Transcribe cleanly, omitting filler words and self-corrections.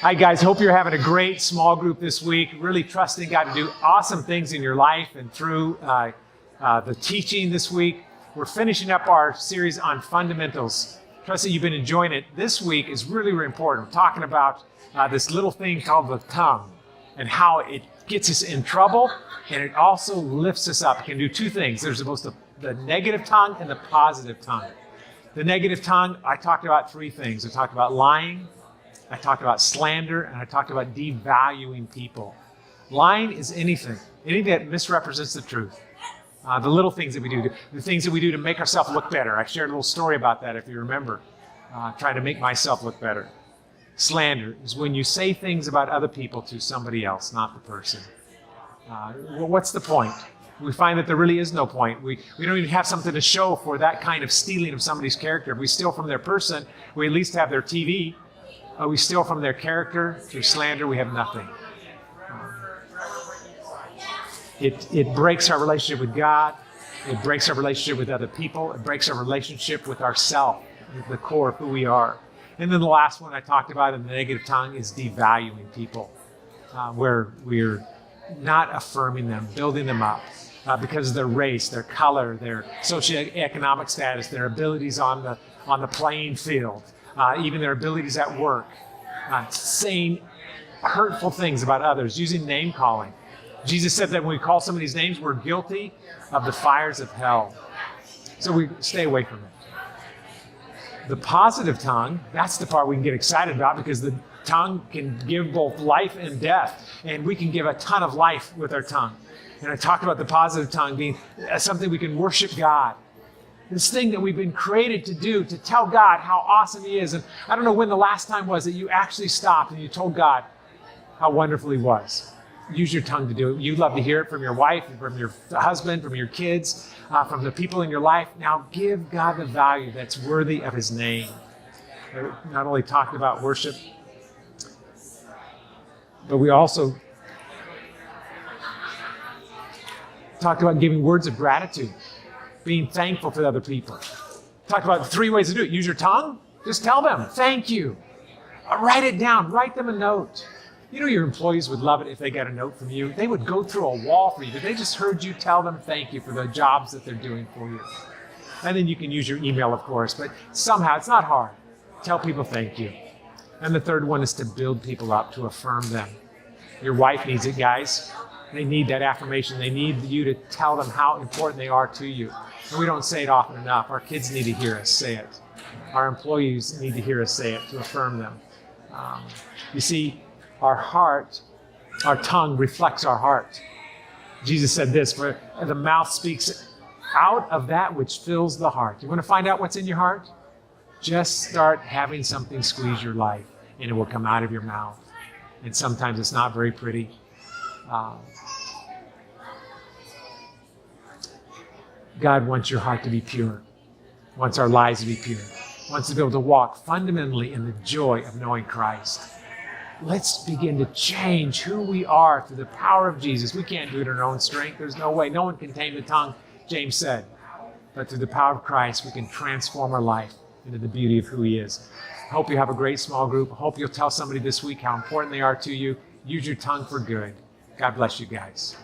Hi, guys. Hope you're having a great small group this week. Really trusting God to do awesome things in your life and through the teaching this week. We're finishing up our series on fundamentals. Trust that you've been enjoying it. This week is really, really important. We're talking about this little thing called the tongue and how it gets us in trouble and it also lifts us up. It can do two things. There's both the negative tongue and the positive tongue. The negative tongue, I talked about three things. I talked about lying, I talked about slander, and I talked about devaluing people. Lying is anything that misrepresents the truth. The little things that we do, the things that we do to make ourselves look better. I shared a little story about that, if you remember, trying to make myself look better. Slander is when you say things about other people to somebody else, not the person. Well, what's the point? We find that there really is no point. We don't even have something to show for that kind of stealing of somebody's character. If we steal from their person, we at least have their TV. We steal from their character. Through slander, we have nothing. It breaks our relationship with God. It breaks our relationship with other people. It breaks our relationship with ourselves, the core of who we are. And then the last one I talked about in the negative tongue is devaluing people, where we're not affirming them, building them up because of their race, their color, their socioeconomic status, their abilities on the playing field. Even their abilities at work, saying hurtful things about others, using name calling. Jesus said that when we call somebody's names, we're guilty of the fires of hell. So we stay away from it. The positive tongue, that's the part we can get excited about because the tongue can give both life and death. And we can give a ton of life with our tongue. And I talked about the positive tongue being something we can worship God. This thing that we've been created to do, to tell God how awesome He is. And I don't know when the last time was that you actually stopped and you told God how wonderful He was. Use your tongue to do it. You love to hear it from your wife, from your husband, from your kids, from the people in your life. Now give God the value that's worthy of His name. I not only talked about worship, but we also talked about giving words of gratitude. Being thankful for other people. Talked about 3 ways to do it. Use your tongue. Just tell them, thank you. Write it down. Write them a note. You know your employees would love it if they got a note from you. They would go through a wall for you, but they just heard you tell them thank you for the jobs that they're doing for you. And then you can use your email, of course, but somehow it's not hard. Tell people thank you. And the third one is to build people up, to affirm them. Your wife needs it, guys. They need that affirmation. They need you to tell them how important they are to you. And we don't say it often enough. Our kids need to hear us say it. Our employees need to hear us say it to affirm them. You see, our heart, our tongue reflects our heart. Jesus said this, for the mouth speaks out of that which fills the heart. You want to find out what's in your heart? Just start having something squeeze your life, and it will come out of your mouth. And sometimes it's not very pretty. God wants your heart to be pure, wants our lives to be pure, wants to be able to walk fundamentally in the joy of knowing Christ. Let's begin to change who we are through the power of Jesus. We can't do it in our own strength. There's no way. No one can tame the tongue, James said. But through the power of Christ, we can transform our life into the beauty of who He is. I hope you have a great small group. I hope you'll tell somebody this week how important they are to you. Use your tongue for good. God bless you guys.